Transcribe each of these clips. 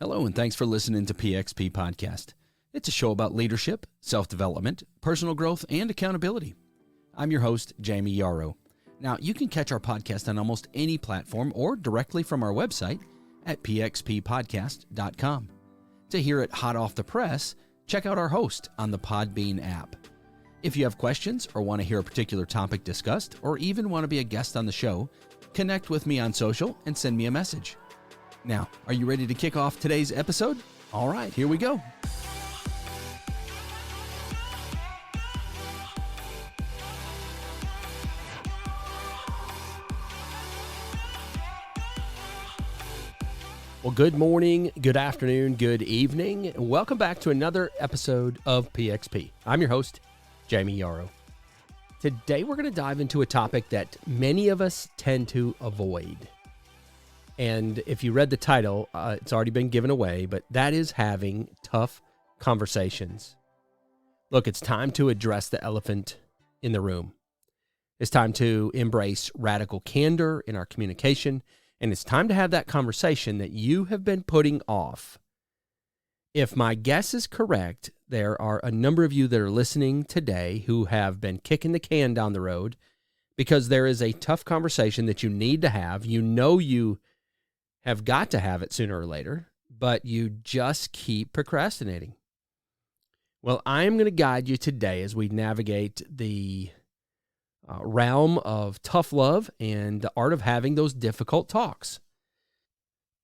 Hello, and thanks for listening to PXP Podcast. It's a show about leadership, self-development, personal growth, and accountability. I'm your host, Jayme Yarroch. Now, you can catch our podcast on almost any platform or directly from our website at pxppodcast.com. To hear it hot off the press, check out our host on the Podbean app. If you have questions or want to hear a particular topic discussed, or even want to be a guest on the show, connect with me on social and send me a message. Now, are you ready to kick off today's episode? All right, here we go. Well, good morning, good afternoon, good evening. Welcome back to another episode of PXP. I'm your host, Jayme Yarroch. Today, we're going to dive into a topic that many of us tend to avoid. And if you read the title, it's already been given away, but that is having tough conversations. Look, it's time to address the elephant in the room. It's time to embrace radical candor in our communication, and it's time to have that conversation that you have been putting off. If my guess is correct, there are a number of you that are listening today who have been kicking the can down the road because there is a tough conversation that you need to have. You know you have got to have it sooner or later, but you just keep procrastinating. Well, I'm going to guide you today as we navigate the realm of tough love and the art of having those difficult talks.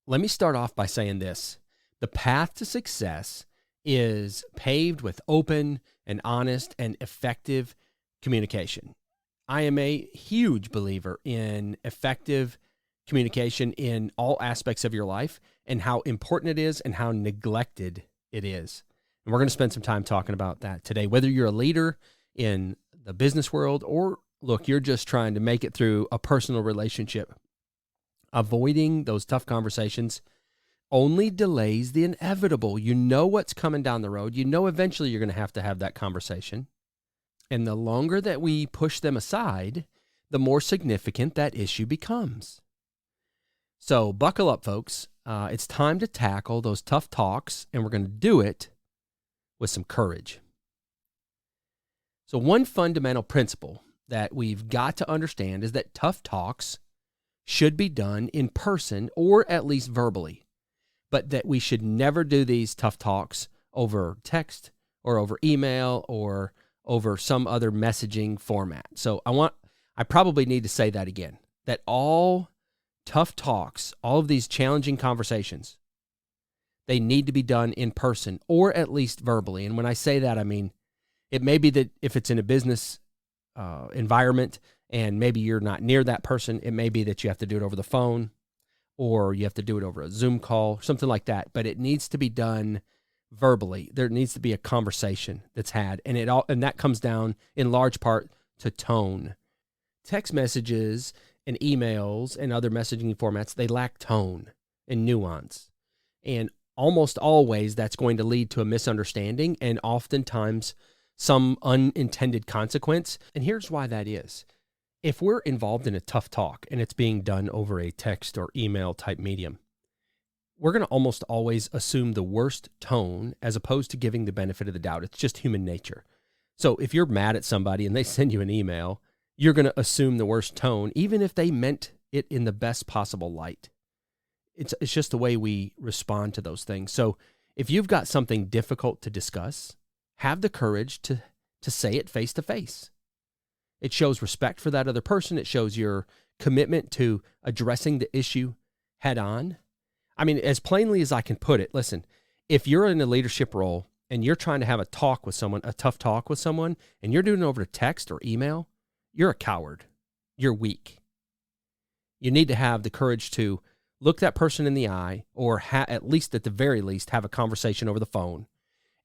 Let me start off by saying this. The path to success is paved with open and honest and effective communication. I am a huge believer in effective communication in all aspects of your life and how important it is and how neglected it is. And we're going to spend some time talking about that today. Whether you're a leader in the business world or, look, you're just trying to make it through a personal relationship, avoiding those tough conversations only delays the inevitable. You know what's coming down the road. You know eventually you're going to have that conversation. And the longer that we push them aside, the more significant that issue becomes. So buckle up, folks. It's time to tackle those tough talks, and we're going to do it with some courage. So one fundamental principle that we've got to understand is that tough talks should be done in person or at least verbally, but that we should never do these tough talks over text or over email or over some other messaging format. So I probably need to say that again, that all tough talks, all of these challenging conversations, they need to be done in person or at least verbally. And when I say that, I mean, it may be that if it's in a business environment and maybe you're not near that person, it may be that you have to do it over the phone or you have to do it over a Zoom call, something like that. But it needs to be done verbally. There needs to be a conversation that's had. And that comes down in large part to tone. Text messages and emails and other messaging formats, they lack tone and nuance. And almost always that's going to lead to a misunderstanding and oftentimes some unintended consequence. And here's why that is. If we're involved in a tough talk and it's being done over a text or email type medium, we're going to almost always assume the worst tone as opposed to giving the benefit of the doubt. It's just human nature. So if you're mad at somebody and they send you an email, you're going to assume the worst tone, even if they meant it in the best possible light. It's just the way we respond to those things. So if you've got something difficult to discuss, have the courage to say it face to face. It shows respect for that other person. It shows your commitment to addressing the issue head on. I mean, as plainly as I can put it, listen, if you're in a leadership role and you're trying to have a talk with someone, a tough talk with someone, and you're doing it over text or email, you're a coward. You're weak. You need to have the courage to look that person in the eye or at least at the very least have a conversation over the phone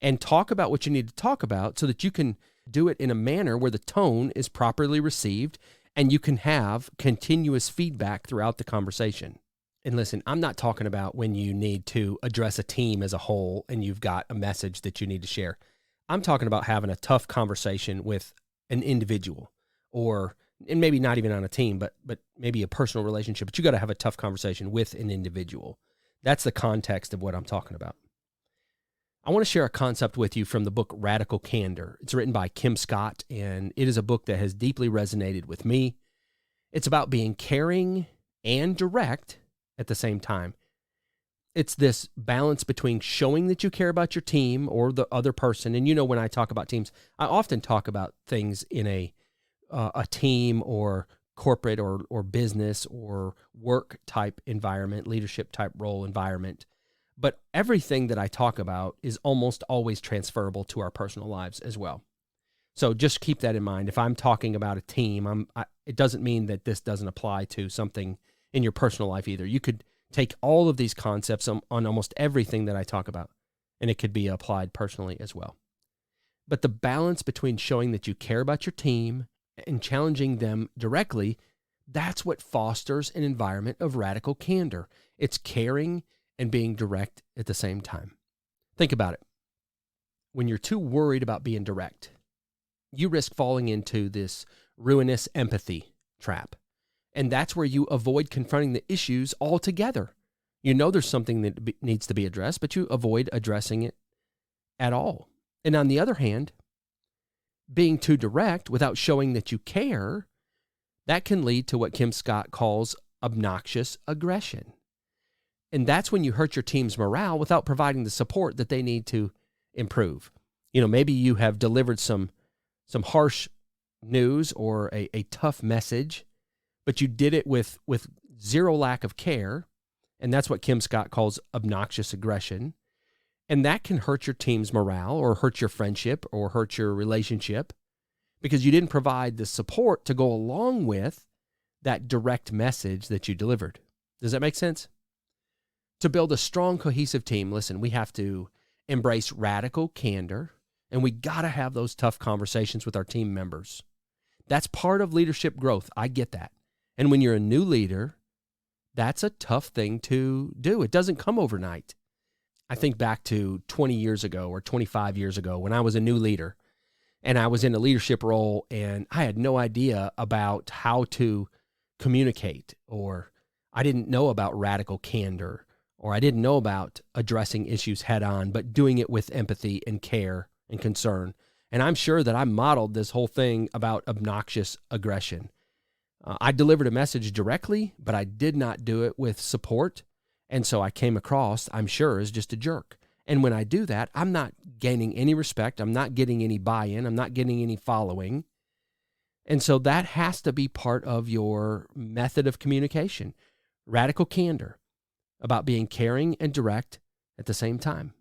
and talk about what you need to talk about so that you can do it in a manner where the tone is properly received and you can have continuous feedback throughout the conversation. And listen, I'm not talking about when you need to address a team as a whole and you've got a message that you need to share. I'm talking about having a tough conversation with an individual and maybe not even on a team, but maybe a personal relationship. But you got to have a tough conversation with an individual That's the context of what I'm talking about. I want to share a concept with you from the book Radical Candor. It's written by Kim Scott, and it is a book that has deeply resonated with me. It's about being caring and direct at the same time. It's this balance between showing that you care about your team or the other person. And when I talk about teams, I often talk about things in a team or corporate or business or work type environment, leadership type role environment. But everything that I talk about is almost always transferable to our personal lives as well. So just keep that in mind. If I'm talking about a team, it doesn't mean that this doesn't apply to something in your personal life either. You could take all of these concepts on almost everything that I talk about, and it could be applied personally as well. But the balance between showing that you care about your team and challenging them directly, that's what fosters an environment of radical candor. It's caring and being direct at the same time. Think about it. When you're too worried about being direct, you risk falling into this ruinous empathy trap. And that's where you avoid confronting the issues altogether. You know there's something that needs to be addressed, but you avoid addressing it at all. And on the other hand, being too direct without showing that you care, that can lead to what Kim Scott calls obnoxious aggression. And that's when you hurt your team's morale without providing the support that they need to improve. Maybe you have delivered some harsh news or a tough message, but you did it with zero lack of care, and that's what Kim Scott calls obnoxious aggression. And that can hurt your team's morale or hurt your friendship or hurt your relationship because you didn't provide the support to go along with that direct message that you delivered. Does that make sense? To build a strong, cohesive team, listen, we have to embrace radical candor, and we got to have those tough conversations with our team members. That's part of leadership growth. I get that. And when you're a new leader, that's a tough thing to do. It doesn't come overnight. I think back to 20 years ago or 25 years ago when I was a new leader and I was in a leadership role and I had no idea about how to communicate, or I didn't know about radical candor, or I didn't know about addressing issues head on, but doing it with empathy and care and concern. And I'm sure that I modeled this whole thing about obnoxious aggression. I delivered a message directly, but I did not do it with support. And so I came across, I'm sure, as just a jerk. And when I do that, I'm not gaining any respect. I'm not getting any buy-in. I'm not getting any following. And so that has to be part of your method of communication. Radical candor, about being caring and direct at the same time.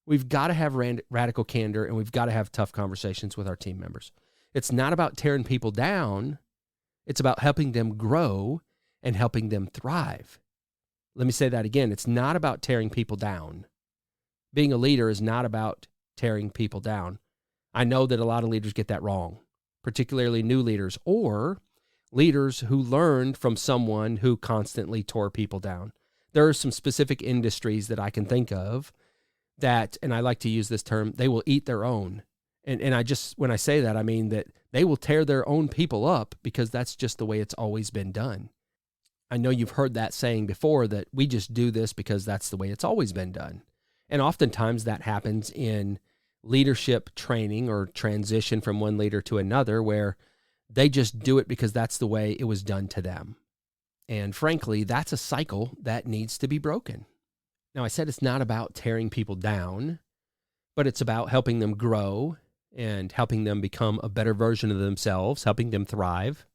We've got to have radical candor, and we've got to have tough conversations with our team members. It's not about tearing people down. It's about helping them grow and helping them thrive. Let me say that again. It's not about tearing people down. Being a leader is not about tearing people down. I know that a lot of leaders get that wrong, particularly new leaders or leaders who learned from someone who constantly tore people down. There are some specific industries that I can think of that, and I like to use this term, they will eat their own. And when I say that, I mean that they will tear their own people up because that's just the way it's always been done. I know you've heard that saying before, that we just do this because that's the way it's always been done. And oftentimes that happens in leadership training or transition from one leader to another, where they just do it because that's the way it was done to them. And frankly, that's a cycle that needs to be broken. Now, I said it's not about tearing people down, but it's about helping them grow and helping them become a better version of themselves, helping them thrive.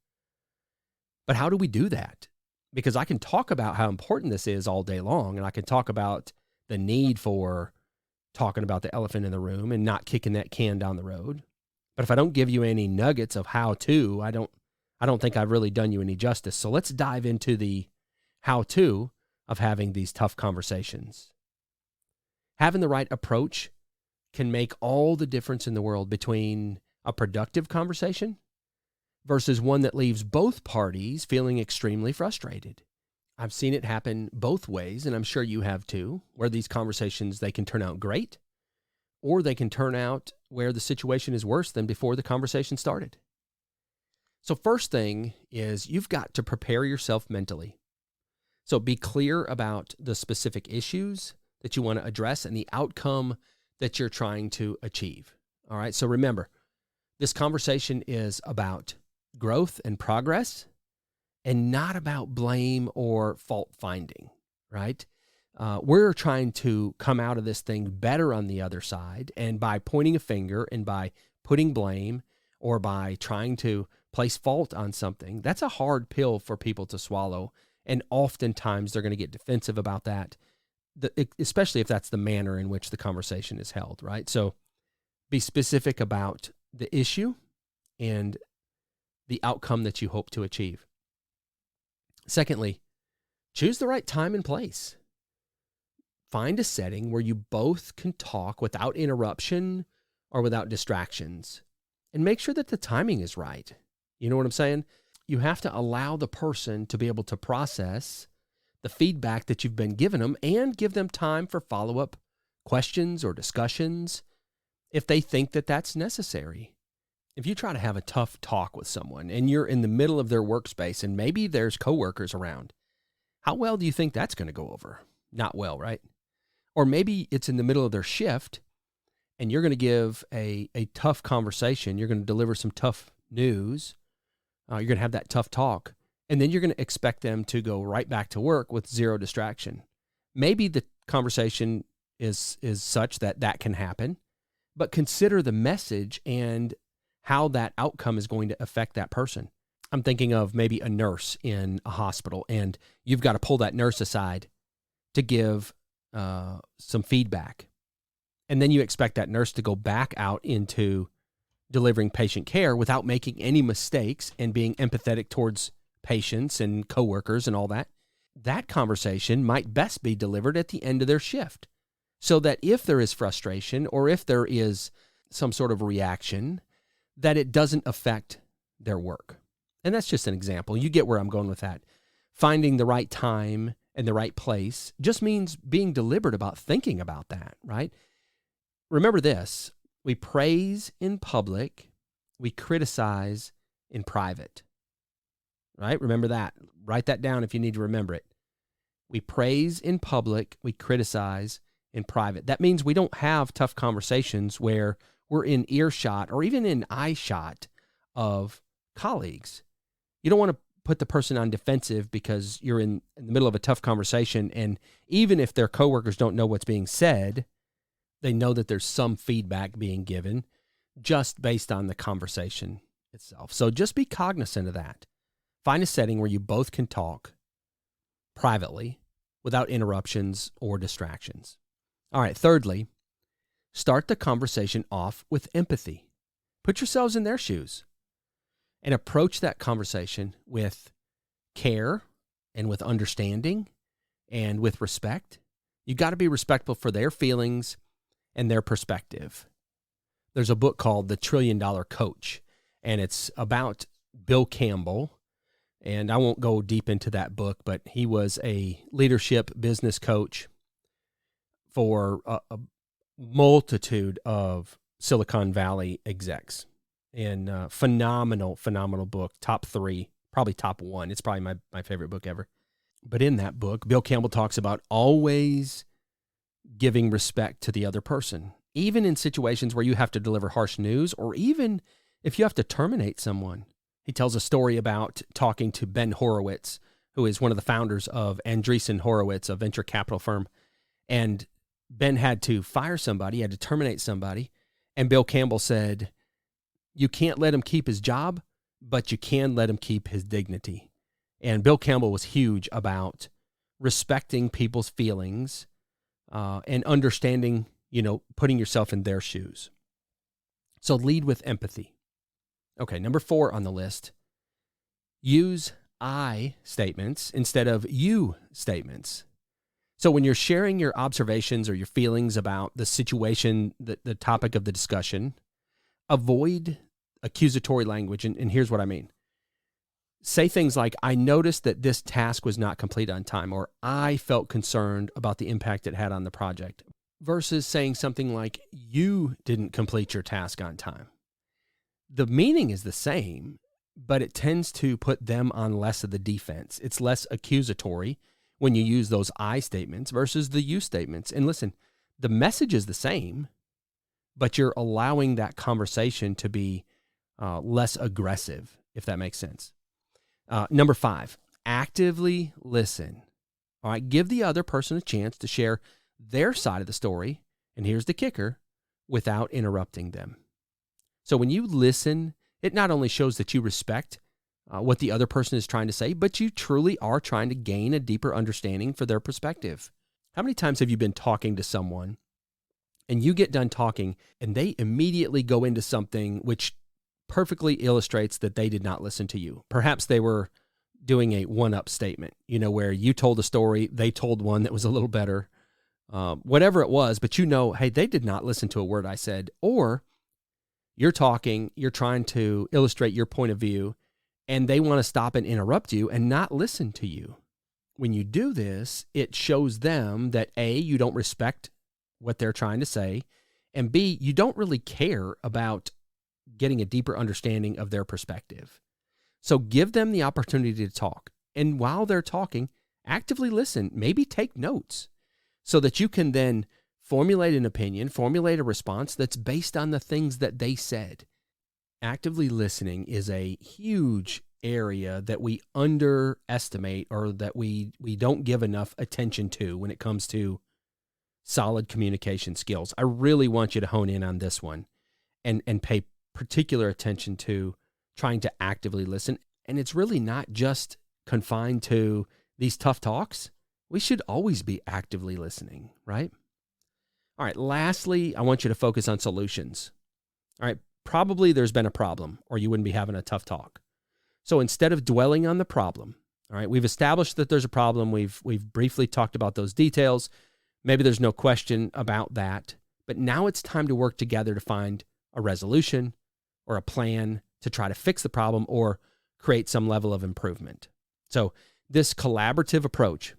But how do we do that? Because I can talk about how important this is all day long, and I can talk about the need for talking about the elephant in the room and not kicking that can down the road. But if I don't give you any nuggets of how to, I don't think I've really done you any justice. So let's dive into the how-to of having these tough conversations. Having the right approach can make all the difference in the world between a productive conversation versus one that leaves both parties feeling extremely frustrated. I've seen it happen both ways, and I'm sure you have too, where these conversations, they can turn out great, or they can turn out where the situation is worse than before the conversation started. So first thing is you've got to prepare yourself mentally. So be clear about the specific issues that you want to address and the outcome that you're trying to achieve. All right. So remember, this conversation is about growth and progress and not about blame or fault finding, right? We're trying to come out of this thing better on the other side. And by pointing a finger and by putting blame or by trying to place fault on something, that's a hard pill for people to swallow. And oftentimes they're going to get defensive about that, especially if that's the manner in which the conversation is held, right? So be specific about the issue and the outcome that you hope to achieve. Secondly, choose the right time and place. Find a setting where you both can talk without interruption or without distractions, and make sure that the timing is right. You know what I'm saying? You have to allow the person to be able to process the feedback that you've been giving them and give them time for follow-up questions or discussions if they think that that's necessary. If you try to have a tough talk with someone and you're in the middle of their workspace and maybe there's coworkers around, how well do you think that's going to go over? Not well, right? Or maybe it's in the middle of their shift and you're going to give a tough conversation. You're going to deliver some tough news. You're going to have that tough talk. And then you're going to expect them to go right back to work with zero distraction. Maybe the conversation is such that that can happen, but consider the message and how that outcome is going to affect that person. I'm thinking of maybe a nurse in a hospital, and you've got to pull that nurse aside to give some feedback. And then you expect that nurse to go back out into delivering patient care without making any mistakes and being empathetic towards patients and coworkers and all that. That conversation might best be delivered at the end of their shift, so that if there is frustration or if there is some sort of reaction, that it doesn't affect their work. And that's just an example. You get where I'm going with that. Finding the right time and the right place just means being deliberate about thinking about that, right? Remember this: we praise in public, we criticize in private, right? Remember that. Write that down if you need to remember it. We praise in public, we criticize in private. That means we don't have tough conversations where we're in earshot or even in eye shot of colleagues. You don't want to put the person on defensive because you're in the middle of a tough conversation, and even if their coworkers don't know what's being said, they know that there's some feedback being given just based on the conversation itself. So just be cognizant of that. Find a setting where you both can talk privately without interruptions or distractions. All right, thirdly, start the conversation off with empathy. Put yourselves in their shoes and approach that conversation with care and with understanding and with respect. You got to be respectful for their feelings and their perspective. There's a book called The $1 Trillion Coach, and it's about Bill Campbell. And I won't go deep into that book, but he was a leadership business coach for a multitude of Silicon Valley execs. And phenomenal book, top 3, probably top 1. It's probably my favorite book ever. But in that book, Bill Campbell talks about always giving respect to the other person, even in situations where you have to deliver harsh news or even if you have to terminate someone. He tells a story about talking to Ben Horowitz, who is one of the founders of Andreessen Horowitz, a venture capital firm. And Ben had to fire somebody, he had to terminate somebody. And Bill Campbell said, you can't let him keep his job, but you can let him keep his dignity. And Bill Campbell was huge about respecting people's feelings and understanding, putting yourself in their shoes. So lead with empathy. Okay, number 4 on the list, use I statements instead of you statements. So when you're sharing your observations or your feelings about the situation, the topic of the discussion, avoid accusatory language. And here's what I mean. Say things like, I noticed that this task was not complete on time, or I felt concerned about the impact it had on the project, versus saying something like, you didn't complete your task on time. The meaning is the same, but it tends to put them on less of the defense. It's less accusatory, when you use those I statements versus the you statements. And listen, the message is the same, but you're allowing that conversation to be less aggressive, if that makes sense. Number 5, actively listen. All right, give the other person a chance to share their side of the story, and here's the kicker, without interrupting them. So when you listen, it not only shows that you respect what the other person is trying to say, but you truly are trying to gain a deeper understanding for their perspective. How many times have you been talking to someone and you get done talking and they immediately go into something which perfectly illustrates that they did not listen to you? Perhaps they were doing a one-up statement, where you told a story, they told one that was a little better, whatever it was, but hey, they did not listen to a word I said. Or you're talking, you're trying to illustrate your point of view, and they want to stop and interrupt you and not listen to you. When you do this, it shows them that A, you don't respect what they're trying to say, and B, you don't really care about getting a deeper understanding of their perspective. So give them the opportunity to talk. And while they're talking, actively listen, maybe take notes so that you can then formulate an opinion, formulate a response that's based on the things that they said. Actively listening is a huge area that we underestimate or that we don't give enough attention to when it comes to solid communication skills. I really want you to hone in on this one and pay particular attention to trying to actively listen. And it's really not just confined to these tough talks. We should always be actively listening, right? All right, lastly, I want you to focus on solutions. All right, probably there's been a problem or you wouldn't be having a tough talk. So instead of dwelling on the problem, all right, we've established that there's a problem. We've briefly talked about those details. Maybe there's no question about that, but now it's time to work together to find a resolution or a plan to try to fix the problem or create some level of improvement. So this collaborative approach,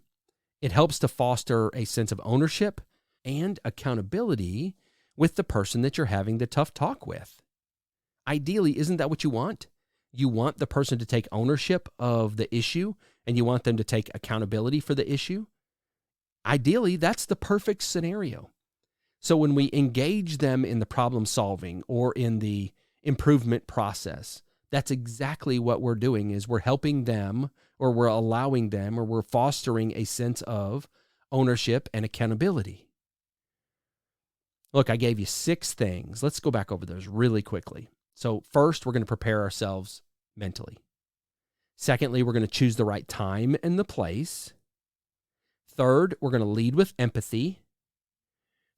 it helps to foster a sense of ownership and accountability with the person that you're having the tough talk with. Ideally, isn't that what you want? You want the person to take ownership of the issue and you want them to take accountability for the issue. Ideally, that's the perfect scenario. So when we engage them in the problem solving or in the improvement process, that's exactly what we're doing is we're helping them or we're allowing them or we're fostering a sense of ownership and accountability. Look, I gave you 6 things. Let's go back over those really quickly. So first, we're going to prepare ourselves mentally. Secondly, we're going to choose the right time and the place. Third, we're going to lead with empathy.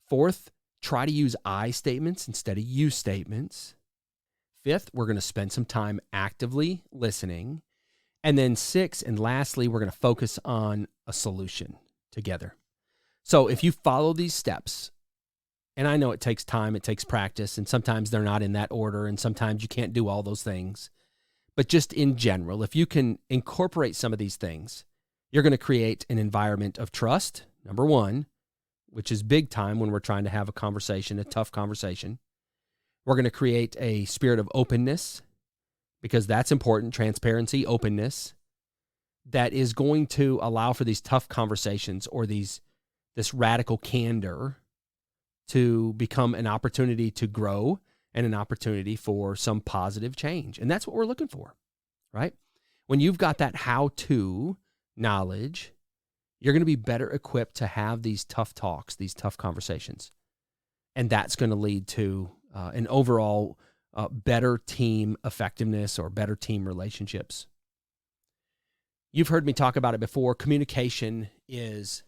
Fourth, try to use I statements instead of you statements. Fifth, we're going to spend some time actively listening. And then 6, and lastly, we're going to focus on a solution together. So if you follow these steps, and I know it takes time, it takes practice, and sometimes they're not in that order, and sometimes you can't do all those things. But just in general, if you can incorporate some of these things, you're going to create an environment of trust, number 1, which is big time when we're trying to have a conversation, a tough conversation. We're going to create a spirit of openness, because that's important, transparency, openness, that is going to allow for these tough conversations or this radical candor to become an opportunity to grow and an opportunity for some positive change. And that's what we're looking for, right? When you've got that how-to knowledge, you're going to be better equipped to have these tough talks, these tough conversations. And that's going to lead to an overall better team effectiveness or better team relationships. You've heard me talk about it before. Communication is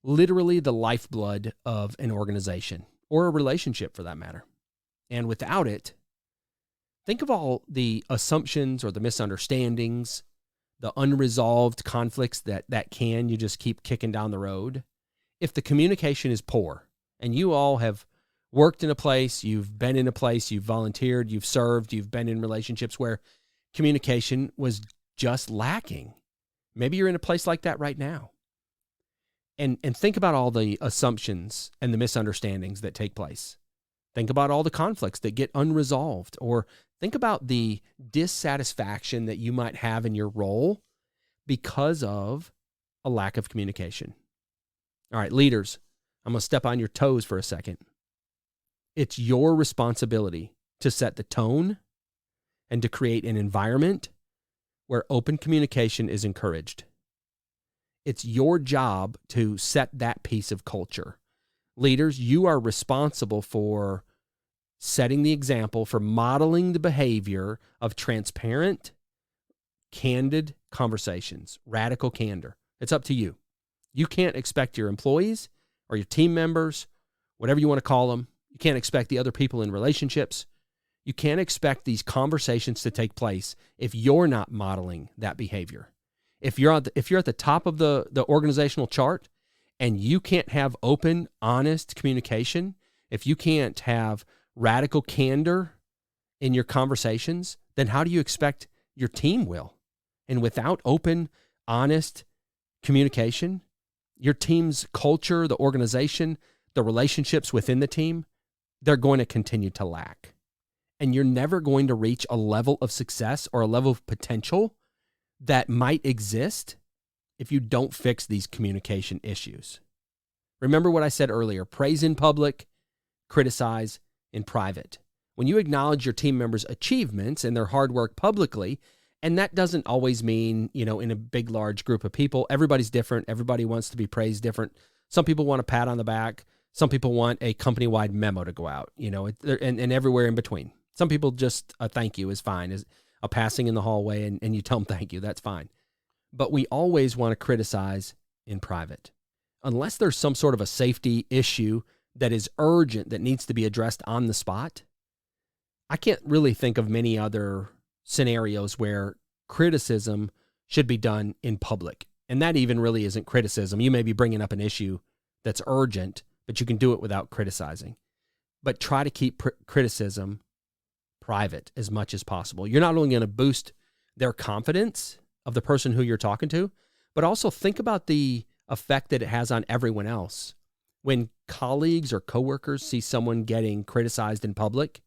literally the lifeblood of an organization or a relationship for that matter. And without it, think of all the assumptions or the misunderstandings, the unresolved conflicts that you just keep kicking down the road. If the communication is poor, and you all have worked in a place, you've been in a place, you've volunteered, you've served, you've been in relationships where communication was just lacking. Maybe you're in a place like that right now. And think about all the assumptions and the misunderstandings that take place. Think about all the conflicts that get unresolved, or think about the dissatisfaction that you might have in your role because of a lack of communication. All right, leaders, I'm going to step on your toes for a second. It's your responsibility to set the tone and to create an environment where open communication is encouraged. It's your job to set that piece of culture. Leaders, you are responsible for setting the example, for modeling the behavior of transparent, candid conversations, radical candor. It's up to you. You can't expect your employees or your team members, whatever you want to call them, you can't expect the other people in relationships. You can't expect these conversations to take place if you're not modeling that behavior. If you're at the top of the organizational chart and you can't have open, honest communication, if you can't have radical candor in your conversations, then how do you expect your team will? And without open, honest communication, your team's culture, the organization, the relationships within the team, they're going to continue to lack. And you're never going to reach a level of success or a level of potential that might exist if you don't fix these communication issues. Remember what I said earlier, praise in public, criticize in private. When you acknowledge your team members' achievements and their hard work publicly, and that doesn't always mean, in a big, large group of people, everybody's different. Everybody wants to be praised different. Some people want a pat on the back. Some people want a company-wide memo to go out, and everywhere in between. Some people just a thank you is fine, is a passing in the hallway and you tell them thank you, that's fine. But we always want to criticize in private. Unless there's some sort of a safety issue that is urgent that needs to be addressed on the spot, I can't really think of many other scenarios where criticism should be done in public. And that even really isn't criticism. You may be bringing up an issue that's urgent, but you can do it without criticizing. But try to keep criticism private as much as possible. You're not only going to boost their confidence of the person who you're talking to, but also think about the effect that it has on everyone else. When colleagues or coworkers see someone getting criticized in public,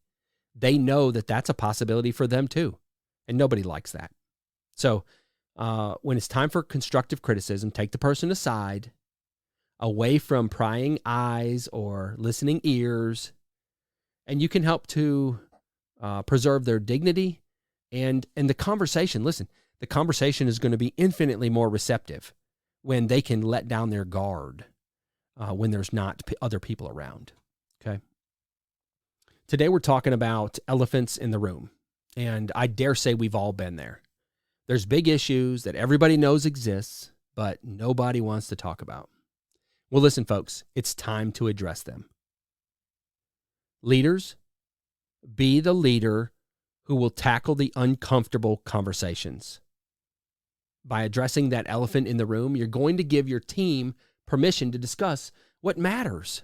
they know that that's a possibility for them too. And nobody likes that. So when it's time for constructive criticism, take the person aside, away from prying eyes or listening ears, and you can help to preserve their dignity and the conversation. Listen, the conversation is going to be infinitely more receptive when they can let down their guard when there's not other people around. Okay. Today we're talking about elephants in the room, and I dare say we've all been there. There's big issues that everybody knows exists, but nobody wants to talk about. Well, listen, folks, it's time to address them. Leaders, be the leader who will tackle the uncomfortable conversations. By addressing that elephant in the room, you're going to give your team permission to discuss what matters.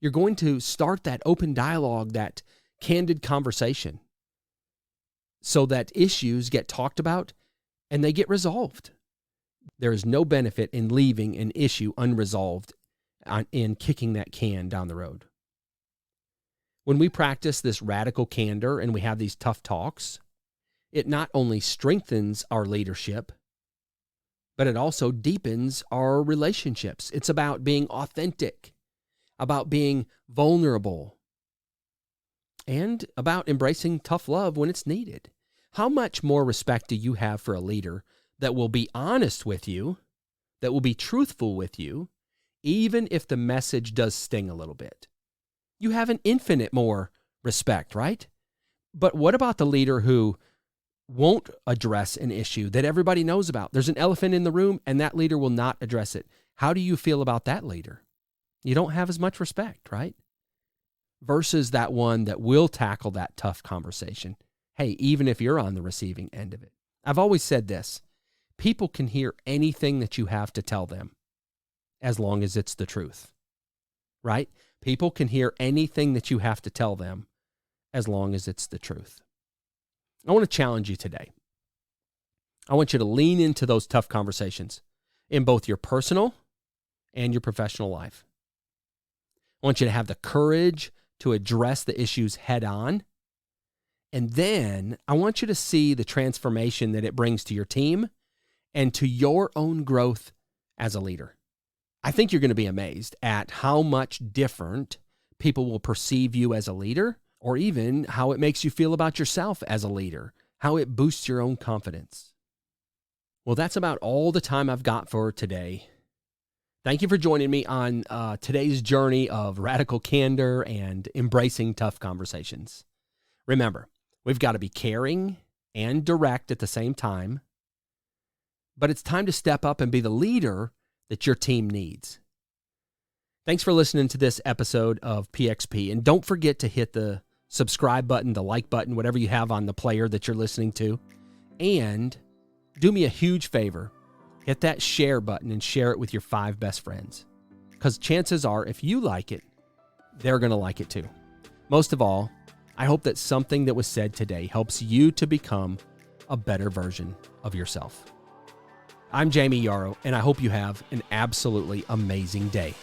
You're going to start that open dialogue, that candid conversation, so that issues get talked about and they get resolved. There is no benefit in leaving an issue unresolved in kicking that can down the road. When we practice this radical candor and we have these tough talks, it not only strengthens our leadership, but it also deepens our relationships. It's about being authentic, about being vulnerable, and about embracing tough love when it's needed. How much more respect do you have for a leader that will be honest with you, that will be truthful with you, even if the message does sting a little bit? You have an infinite more respect, right? But what about the leader who won't address an issue that everybody knows about? There's an elephant in the room and that leader will not address it. How do you feel about that leader? You don't have as much respect, right? Versus that one that will tackle that tough conversation. Hey, even if you're on the receiving end of it. I've always said this, people can hear anything that you have to tell them as long as it's the truth, right? People can hear anything that you have to tell them as long as it's the truth. I want to challenge you today. I want you to lean into those tough conversations in both your personal and your professional life. I want you to have the courage to address the issues head on. And then I want you to see the transformation that it brings to your team and to your own growth as a leader. I think you're going to be amazed at how much different people will perceive you as a leader, or even how it makes you feel about yourself as a leader, how it boosts your own confidence. Well, that's about all the time I've got for today. Thank you for joining me on today's journey of radical candor and embracing tough conversations. Remember, we've got to be caring and direct at the same time, but it's time to step up and be the leader that your team needs. Thanks for listening to this episode of PXP, and don't forget to hit the subscribe button, the like button, whatever you have on the player that you're listening to, and do me a huge favor. Hit that share button and share it with your 5 best friends. Because chances are, if you like it, they're going to like it too. Most of all, I hope that something that was said today helps you to become a better version of yourself. I'm Jayme Yarroch, and I hope you have an absolutely amazing day.